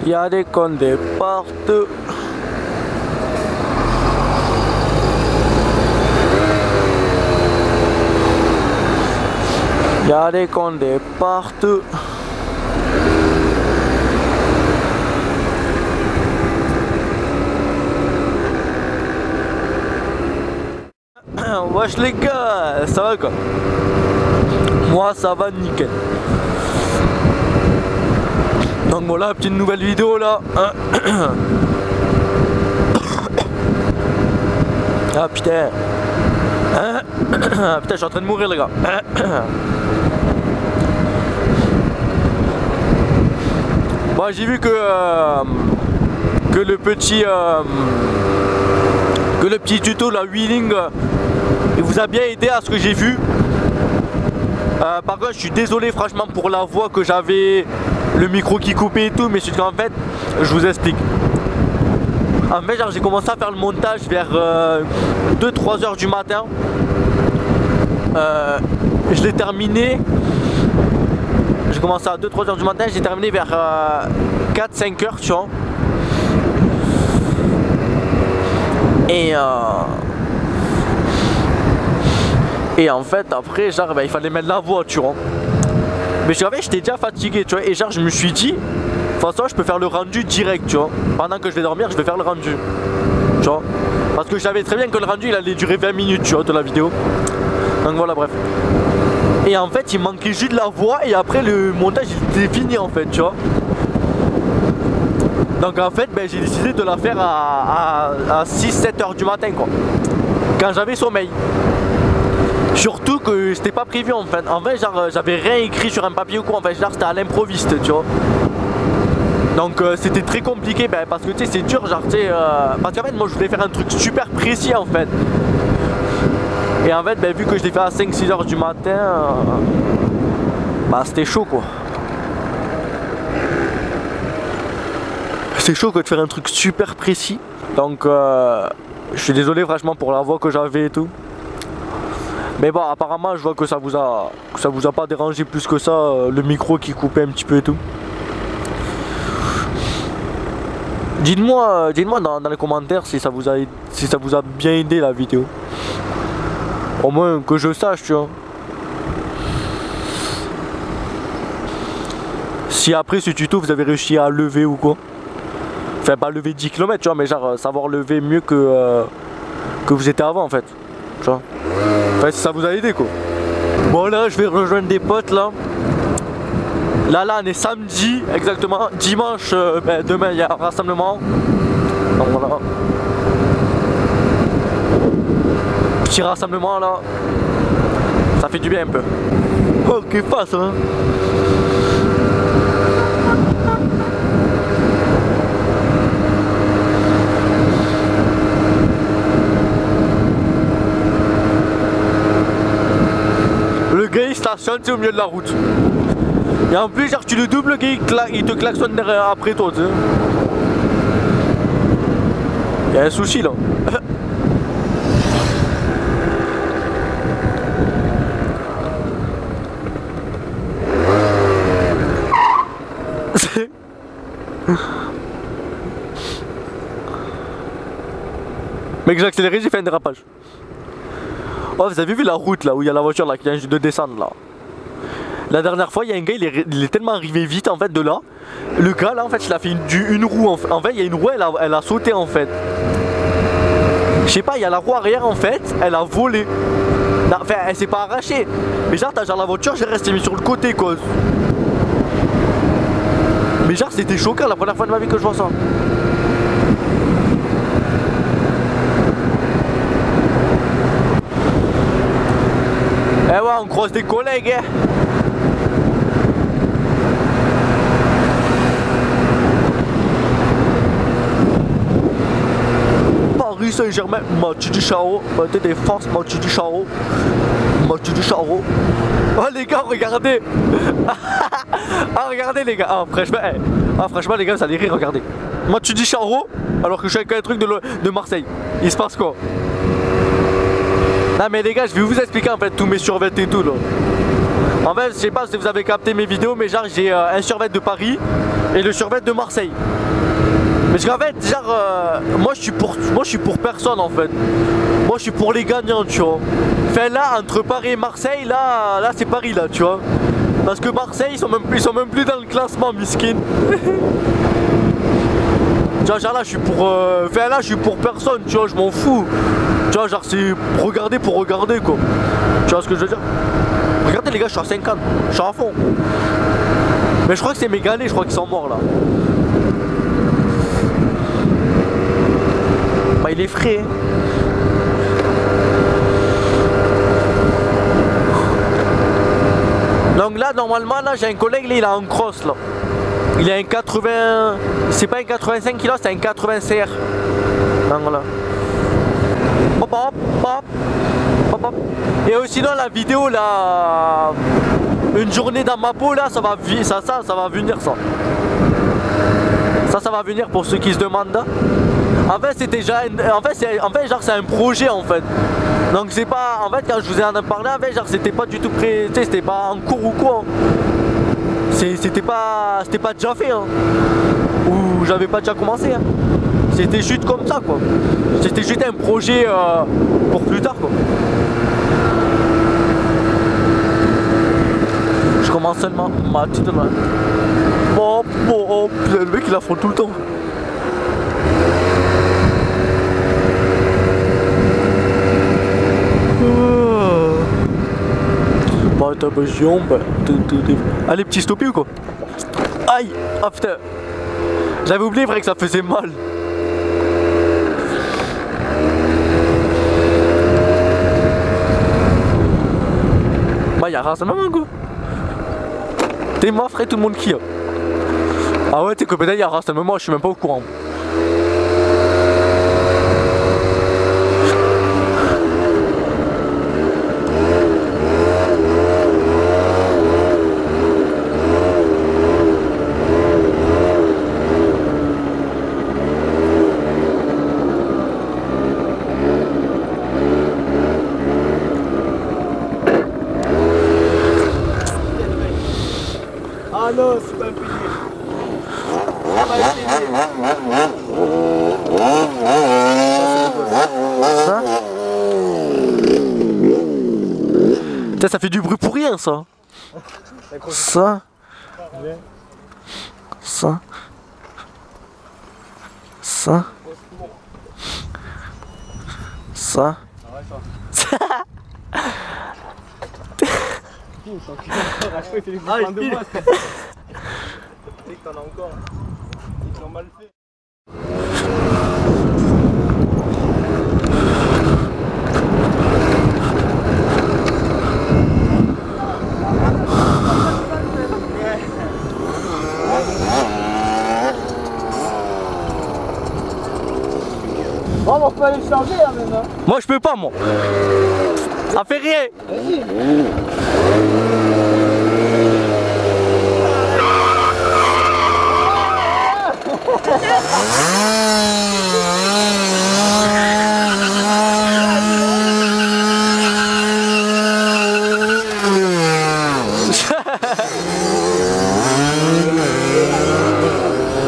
y a des condés partout. Y a des condés partout. Wesh les gars, ça va quoi? Moi ça va nickel. Donc voilà, petite nouvelle vidéo là. Ah putain. Putain, je suis en train de mourir les gars. Bon, j'ai vu que le petit tuto la wheeling il vous a bien aidé à ce que j'ai vu. Par contre je suis désolé franchement pour la voix que j'avais, le micro qui coupait et tout, mais c'est qu'en fait je vous explique. En fait j'ai commencé à faire le montage vers 2-3 heures du matin. Je l'ai terminé. J'ai commencé à 2-3 heures du matin, j'ai terminé vers 4-5 heures, tu vois. Et en fait après genre il fallait mettre la voix, tu vois. Mais j'étais déjà fatigué, tu vois. Et genre je me suis dit, de toute façon je peux faire le rendu direct, tu vois. Pendant que je vais dormir je vais faire le rendu, tu vois. Parce que je savais très bien que le rendu il allait durer 20 minutes, tu vois, de la vidéo. Donc voilà, bref. Et en fait il manquait juste de la voix et après le montage il était fini en fait, tu vois. Donc en fait j'ai décidé de la faire à 6-7 heures du matin quoi. Quand j'avais sommeil. Surtout que c'était pas prévu en fait. En fait genre j'avais rien écrit sur un papier ou quoi. En fait genre c'était à l'improviste, tu vois. Donc c'était très compliqué parce que tu sais c'est dur genre tu sais parce qu'en fait moi je voulais faire un truc super précis en fait. Et en fait vu que je l'ai fait à 5-6 heures du matin c'était chaud quoi. C'est chaud que de faire un truc super précis. Donc je suis désolé franchement pour la voix que j'avais et tout. Mais bon apparemment je vois que ça vous a pas dérangé plus que ça, le micro qui coupait un petit peu et tout. Dites-moi dans les commentaires si ça vous a bien aidé la vidéo. Au moins que je sache, tu vois. Si après ce tuto vous avez réussi à lever ou quoi. Enfin pas lever 10 km tu vois, mais genre savoir lever mieux que vous étiez avant en fait. Tu vois. Enfin si ça vous a aidé quoi. Bon là je vais rejoindre des potes là. Là on est samedi exactement. Dimanche demain il y a un rassemblement. Donc voilà. Petit rassemblement là. Ça fait du bien un peu. Oh qu'est-ce qui passe hein. Le gars il stationne au milieu de la route. Et en plus genre tu le doubles, le gars il te klaxonne derrière après toi, tu sais. Il y a un souci là. Mec j'ai accéléré, j'ai fait un dérapage. Oh vous avez vu la route là où il y a la voiture là qui vient de descendre là. La dernière fois il y a un gars il est tellement arrivé vite en fait de là. Le gars là en fait il a fait une roue en fait il y a une roue elle a sauté en fait. Je sais pas, il y a la roue arrière en fait, elle a volé. Non, enfin elle s'est pas arrachée. Mais genre t'as genre la voiture j'ai resté mis sur le côté quoi. Mais genre c'était choquant la première fois de ma vie que je vois ça. Eh ouais on croise des collègues hein. Paris Saint-Germain, match du Charo, de défense, match du Charo. Match du Charo. Oh les gars regardez. Ah regardez les gars. Ah franchement les gars vous allez rire, regardez. Match du Charo alors que je suis avec un truc de Marseille. Il se passe quoi? Non mais les gars je vais vous expliquer en fait tous mes survêts et tout là. En fait je sais pas si vous avez capté mes vidéos mais genre j'ai un survêt de Paris et le survêt de Marseille. Parce qu'en fait, genre, moi je suis pour personne en fait. Moi je suis pour les gagnants, tu vois. Enfin là, entre Paris et Marseille, là c'est Paris là, tu vois. Parce que Marseille, ils sont même plus dans le classement, miskin. Tu vois, genre là, je suis pour personne, tu vois, je m'en fous. Tu vois, genre c'est pour regarder quoi. Tu vois ce que je veux dire? Regardez les gars, je suis à 50, je suis à fond. Mais je crois que c'est mes galets, je crois qu'ils sont morts là. Bah il est frais. Donc là normalement là j'ai un collègue là, il a un cross là. Il a un 80. C'est pas un 85 kg, c'est un 80 CR. Donc voilà. Hop hop hop hop hop. Et sinon la vidéo là. Une journée dans ma peau là, ça va venir ça. Ça va venir pour ceux qui se demandent là. En fait c'était déjà en fait genre c'est un projet en fait. Donc c'est pas en fait quand je vous ai en parlé en fait genre c'était pas du tout prêt, tu sais c'était pas en cours ou quoi. C'était pas déjà fait hein. Ou j'avais pas déjà commencé hein. C'était juste comme ça quoi. C'était juste un projet pour plus tard quoi. Je commence seulement ma petite main. Oh, le mec il affronte tout le temps. Bah t'as pas chiant, bah allez petit stoppé ou quoi? Aïe! Ah putain! J'avais oublié vrai que ça faisait mal. Bah y'a race maman quoi. T'es moi frère tout le monde qui a. Ah ouais t'es que peut-être y'a race moi je suis même pas au courant. Ah non, c'est pas fini. Putain, ça fait du bruit pour rien ça. Ça. Ça. Ça. Ça. Ah, il de moi, c'est que t'en as encore. Ils l'ont mal fait. Oh, on peut aller le changer là maintenant. Moi je peux pas moi. Ça fait rien. Vas-y.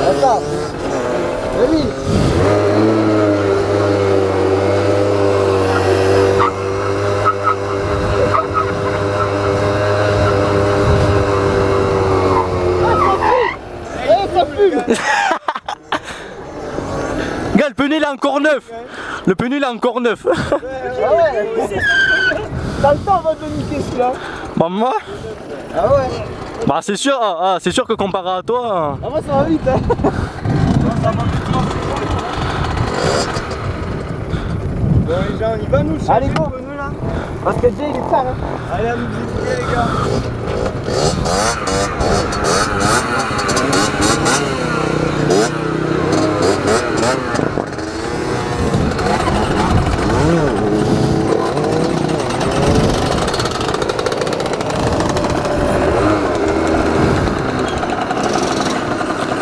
Attends. Oui. Gars, le pneu il est encore neuf. Le pneu il est encore neuf. Ah ouais. T'as le temps avant de niquer celui-là. Bah moi. Ah ouais. Bah c'est sûr, c'est sûr que comparé à toi. Ah moi ça va vite hein. Bon les gens, on y va nous changer. Allez go nous là. Parce que Jay il est tard hein. Allez à nous visiter les gars.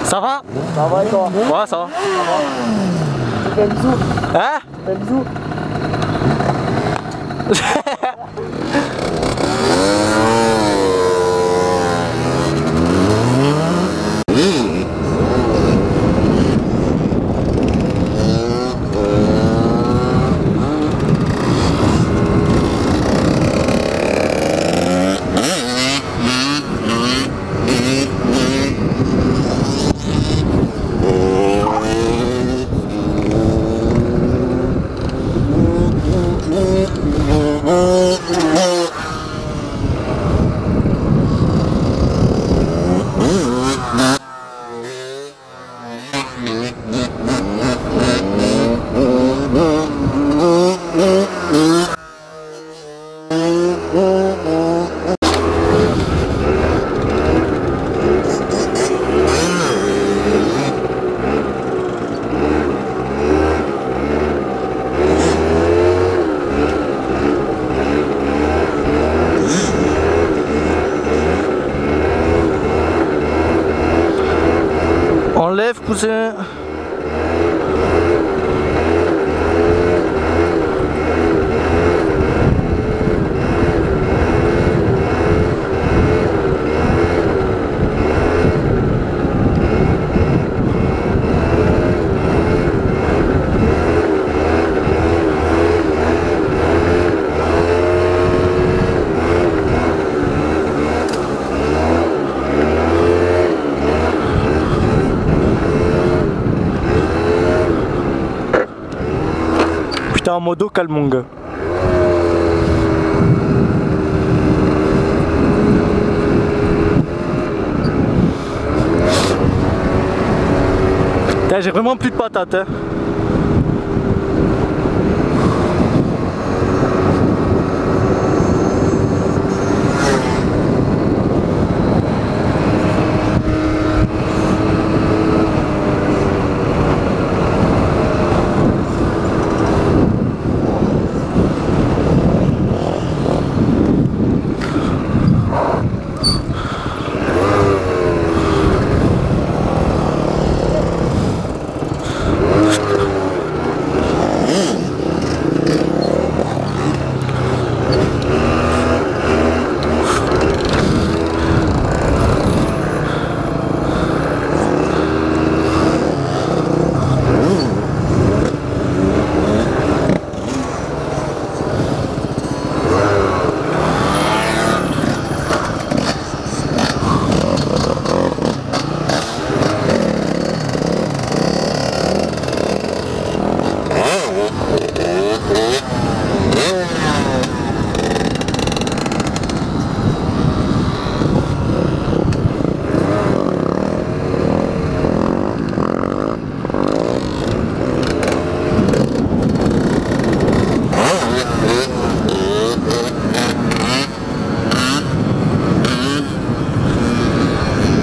Ça va? Ça va et toi? Ouais ça va. Tu fais un bisou? Hein? Tu fais un bisou? lève, cousin. Putain, en modo calme mon gars. J'ai vraiment plus de patates hein.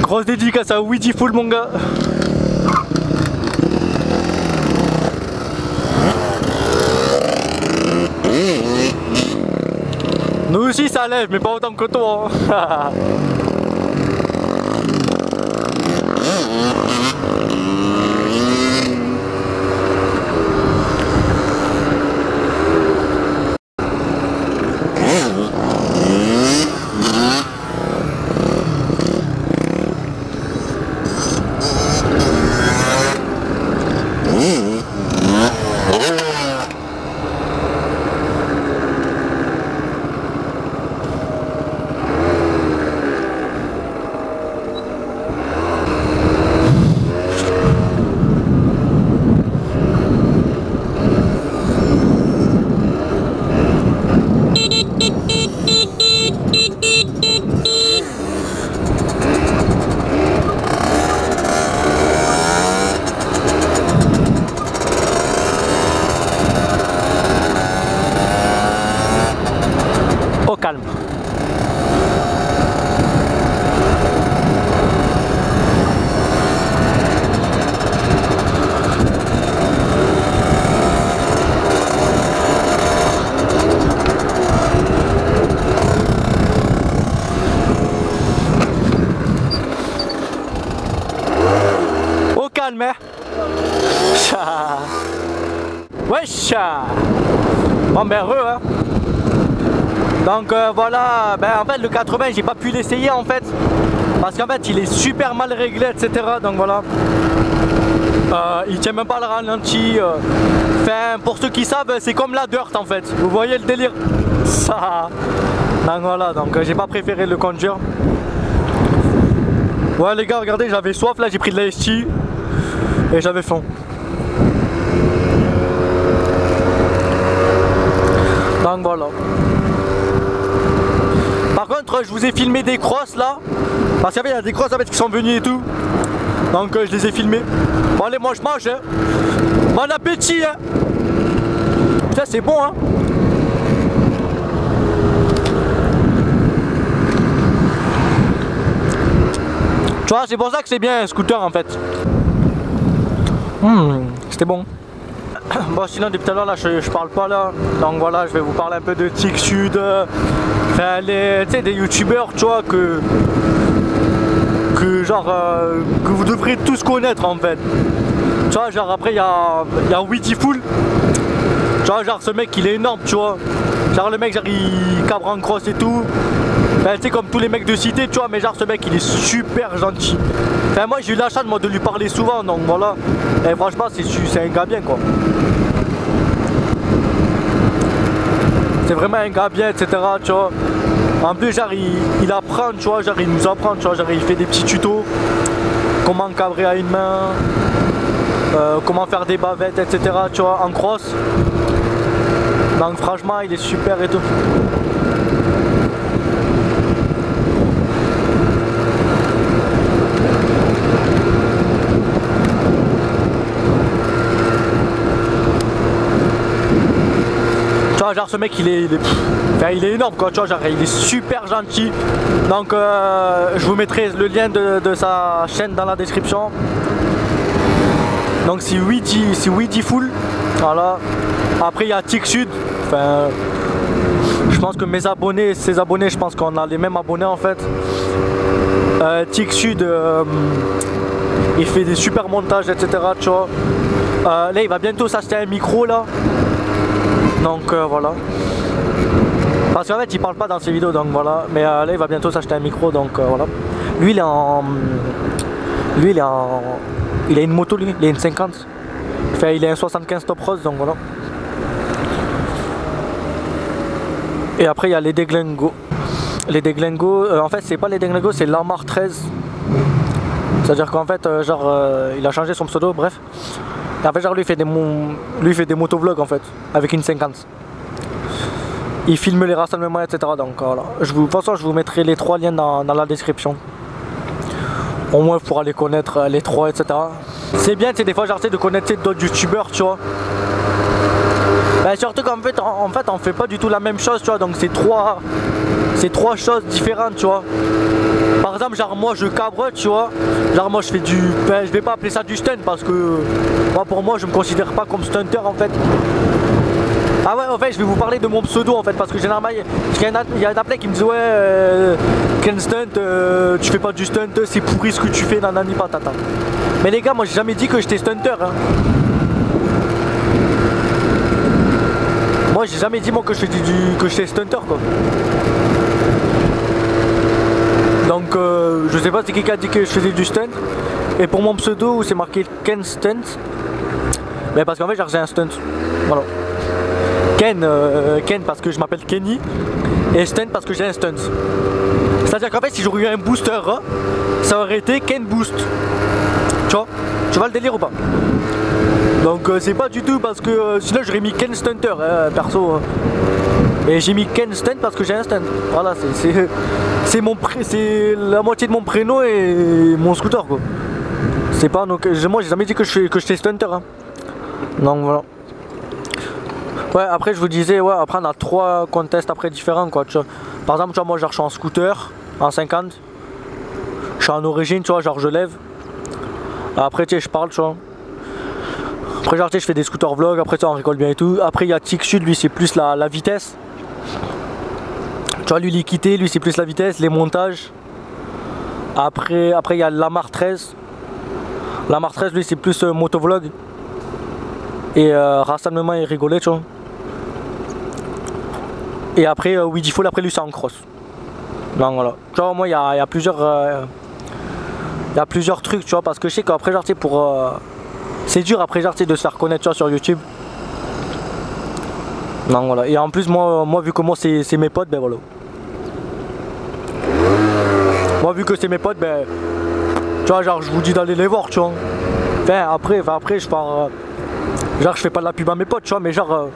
Grosse dédicace à Ouija Full mon gars. Nous aussi ça lève mais pas autant que toi hein. Au calme. Au calme, hein. Wesh. Bon ben heureux hein. Donc voilà, ben en fait le 80 j'ai pas pu l'essayer en fait. Parce qu'en fait il est super mal réglé etc. Donc voilà. Il tient même pas le ralenti. Enfin pour ceux qui savent c'est comme la dirt en fait. Vous voyez le délire. Ça. Donc voilà, donc j'ai pas préféré le Conjure. Ouais les gars regardez j'avais soif là, j'ai pris de la ST et j'avais faim. Donc voilà. Par contre je vous ai filmé des crosses là. Parce qu'il y a des crosses en fait, qui sont venus et tout. Donc je les ai filmés. Bon allez moi je mange hein. Bon appétit hein. Ça c'est bon hein. Tu vois c'est pour ça que c'est bien un scooter en fait. C'était bon. Bon sinon depuis tout à l'heure là je parle pas là. Donc voilà je vais vous parler un peu de Tic Sud. Enfin tu sais des youtubeurs tu vois que genre que vous devrez tous connaître en fait. Tu vois, genre après il y a Wittyful. Tu vois, genre ce mec il est énorme, tu vois. Genre le mec genre il cabre en cross et tout. Enfin, tu sais, comme tous les mecs de cité, tu vois, mais genre ce mec il est super gentil. Enfin moi j'ai eu la chance moi, de lui parler souvent, donc voilà. Et franchement c'est un gars bien quoi. C'est vraiment un gars bien, etc. Tu vois. En plus genre il apprend, tu vois, genre il nous apprend, tu vois, genre il fait des petits tutos. Comment cabrer à une main, comment faire des bavettes, etc. Tu vois, en cross. Donc franchement il est super et tout. Tu vois, genre ce mec il est énorme quoi, tu vois, genre il est super gentil. Donc je vous mettrai le lien de sa chaîne dans la description. Donc c'est Wittyful. Voilà. Après il y a TikSud. Enfin, je pense que ses abonnés, je pense qu'on a les mêmes abonnés en fait. TikSud, il fait des super montages, etc. Tu vois. Là il va bientôt s'acheter un micro là. Donc voilà. Parce qu'en fait il parle pas dans ses vidéos, donc voilà. Mais là il va bientôt s'acheter un micro, donc voilà. Lui il a une moto, lui, il a une 50. Enfin il a un 75 Top Rose, donc voilà. Et après il y a les Deglengo. Les Deglengo, en fait c'est pas les Deglengo, c'est Lamar 13. C'est à dire qu'en fait genre il a changé son pseudo, bref. Et en fait genre lui il fait des motovlogs en fait, avec une 50. Il filme les rassemblements, etc. Donc voilà. De toute façon je vous mettrai les trois liens dans la description. Au moins pour aller connaître les trois, etc. C'est bien, tu sais, des fois j'essaie de connaître d'autres youtubeurs, tu vois. Ben, surtout qu'en fait, on fait pas du tout la même chose, tu vois. Donc c'est trois choses différentes, tu vois. Par exemple, genre moi je cabre, tu vois. Genre moi je fais du... Ben, je vais pas appeler ça du stunt parce que... Moi, pour moi je me considère pas comme stunter en fait. Ah ouais, en fait je vais vous parler de mon pseudo en fait, parce que généralement il y a un appel qui me dit ouais Ken Stunt, tu fais pas du stunt, c'est pourri ce que tu fais, nanani patata. Mais les gars, moi j'ai jamais dit que j'étais stunter hein. Moi j'ai jamais dit moi que j'étais stunter quoi. Donc je sais pas si quelqu'un a dit que je faisais du stunt. Et pour mon pseudo c'est marqué Ken Stunt. Mais parce qu'en fait j'ai un stunt. Voilà. Ken parce que je m'appelle Kenny. Et stunt parce que j'ai un stunt. C'est à dire qu'en fait si j'aurais eu un booster hein, ça aurait été Ken Boost. Tu vois le délire ou pas? Donc c'est pas du tout parce que sinon j'aurais mis Ken Stunter hein, perso. Et j'ai mis Ken Stunt parce que j'ai un stunt. Voilà, c'est la moitié de mon prénom et mon scooter quoi. C'est pas donc moi j'ai jamais dit que j'étais stunter hein. Donc voilà. Ouais, après je vous disais ouais, après on a trois contests après différents quoi, tu vois. Par exemple, tu vois, moi genre je suis en scooter en 50. Je suis en origine, tu vois, genre je lève. Après tu sais je parle, tu vois. Après genre tu sais je fais des scooter vlogs, après tu sais on rigole bien et tout. Après il y a TikSud, lui c'est plus la vitesse. Tu vois lui l'équité, lui c'est plus la vitesse, les montages. Après il y a Lamar 13. Lamar 13 lui c'est plus motovlog. Et rassemblement et rigoler, tu vois. Et après Wittyful, après lui c'est en cross. Donc voilà. Tu vois moi il y a plusieurs trucs, tu vois, parce que je sais qu'après genre tu sais pour c'est dur après genre tu sais de se faire connaître, tu vois, sur YouTube. Donc voilà. Et en plus moi vu que moi c'est mes potes, ben voilà. Moi vu que c'est mes potes, ben tu vois genre je vous dis d'aller les voir, tu vois. Enfin après je pars genre je fais pas de la pub à mes potes, tu vois, mais genre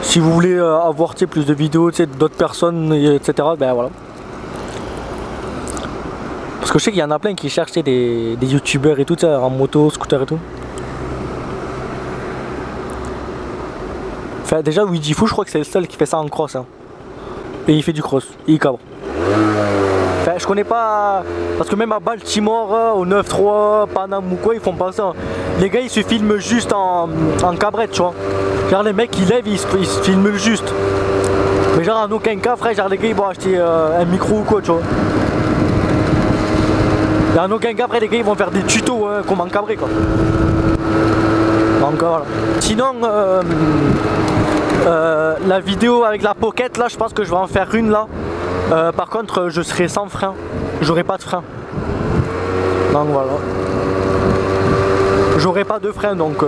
si vous voulez avoir plus de vidéos d'autres personnes, etc. Ben voilà. Parce que je sais qu'il y en a plein qui cherchent des youtubeurs et tout, en moto, scooter et tout. Enfin déjà Wittyful, je crois que c'est le seul qui fait ça en cross hein. Et il fait du cross, il cabre. Enfin je connais pas, parce que même à Baltimore, au 9-3, Paname ou quoi, ils font pas ça. Les gars ils se filment juste en cabrette, tu vois. Genre les mecs ils lèvent, ils se filment juste. Mais genre en aucun cas frère, genre les gars ils vont acheter un micro ou quoi, tu vois. Et en aucun cas après les gars ils vont faire des tutos comment cabrer quoi. Donc voilà. Sinon la vidéo avec la pocket là je pense que je vais en faire une là. Par contre je serai sans frein. J'aurai pas de frein. Donc voilà. J'aurai pas de frein donc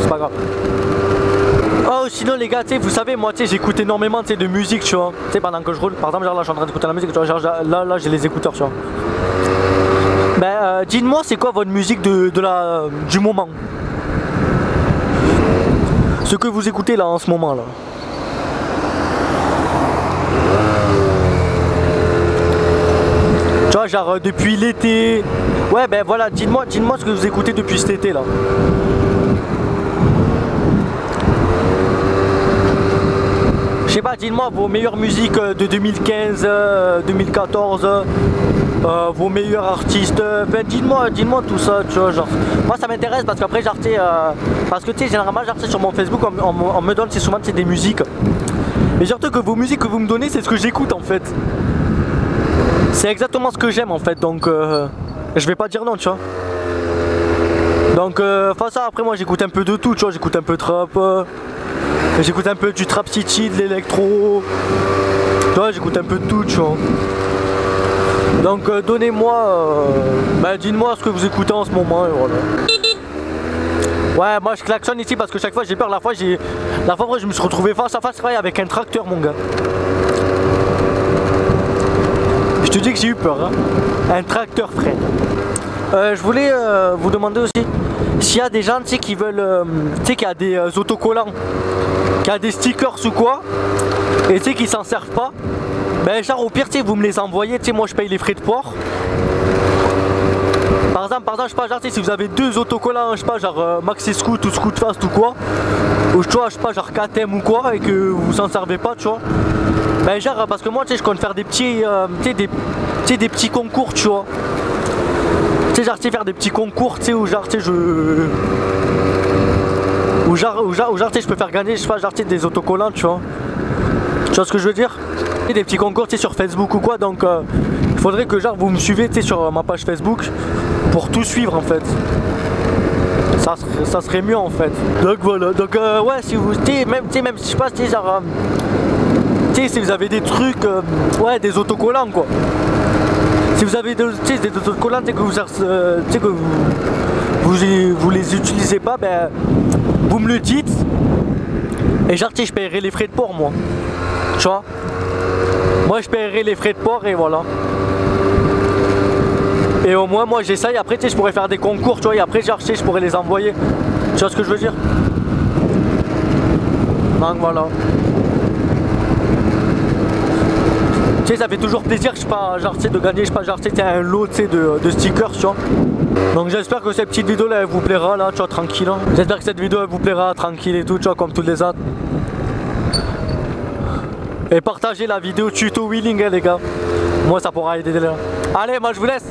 c'est pas grave. Oh sinon les gars, vous savez moi j'écoute énormément de musique tu vois. Pendant que je roule, par exemple genre, là je suis en train d'écouter la musique, tu vois, genre, là j'ai les écouteurs tu vois. Ben dites-moi c'est quoi votre musique du moment. Ce que vous écoutez là en ce moment là. Tu vois genre depuis l'été. Ouais ben voilà, dites-moi ce que vous écoutez depuis cet été là. Je sais pas, dites-moi vos meilleures musiques de 2015, 2014, vos meilleurs artistes, ben dites-moi tout ça, tu vois, genre. Moi ça m'intéresse parce qu'après genre parce que tu sais généralement genre sur mon Facebook on me donne souvent des musiques. Et surtout que vos musiques que vous me donnez c'est ce que j'écoute en fait. C'est exactement ce que j'aime en fait, donc je vais pas dire non tu vois. Donc ça après moi j'écoute un peu de tout, tu vois, j'écoute un peu trap. J'écoute un peu du trap city, de l'électro. Tu vois, j'écoute un peu de tout, tu vois. Donc donnez-moi, dites-moi ce que vous écoutez en ce moment et voilà. Ouais, moi je klaxonne ici parce que chaque fois j'ai peur. La fois je me suis retrouvé face à face avec un tracteur mon gars. Je te dis que j'ai eu peur, hein. Un tracteur frère. Je voulais vous demander aussi s'il y a des gens qui veulent, qu'il y a des autocollants, qu'il y a des stickers ou quoi, et qui s'en servent pas, ben genre au pire vous me les envoyez, moi je paye les frais de port. Par exemple je sais pas, genre si vous avez deux autocollants, je sais pas, genre Maxi Scoot ou Scoot Fast ou quoi, ou tu vois, je sais pas, genre KTM ou quoi, et que vous s'en servez pas, tu vois. Ben genre parce que moi je compte faire des petits, des petits concours, tu vois. Tu sais genre faire des petits concours, tu sais, où genre je peux faire gagner, je sais pas, genre des autocollants, tu vois. Tu vois ce que je veux dire? Des petits concours sur Facebook ou quoi, donc il faudrait que genre vous me suivez sur ma page Facebook pour tout suivre en fait. Ça serait mieux en fait. Donc voilà, donc ouais, si vous même je sais pas, genre si vous avez des trucs, ouais, des autocollants quoi. Si vous avez des autocollants que vous les utilisez pas, ben vous me le dites. Et genre je paierai les frais de port moi. Tu vois. Moi je paierai les frais de port et voilà. Et au moins moi j'essaye, après je pourrais faire des concours, tu vois, et après genre je pourrais les envoyer. Tu vois ce que je veux dire? Donc voilà. Tu sais, ça fait toujours plaisir, je sais pas, genre, de gagner, je sais pas, genre, un lot, de stickers, tu vois. Donc j'espère que cette petite vidéo là, elle vous plaira, là, tu vois, tranquille. Hein. J'espère que cette vidéo, elle vous plaira, tranquille et tout, tu vois, comme toutes les autres. Et partagez la vidéo tuto wheeling, hein, les gars. Moi, ça pourra aider là. Allez, moi, je vous laisse.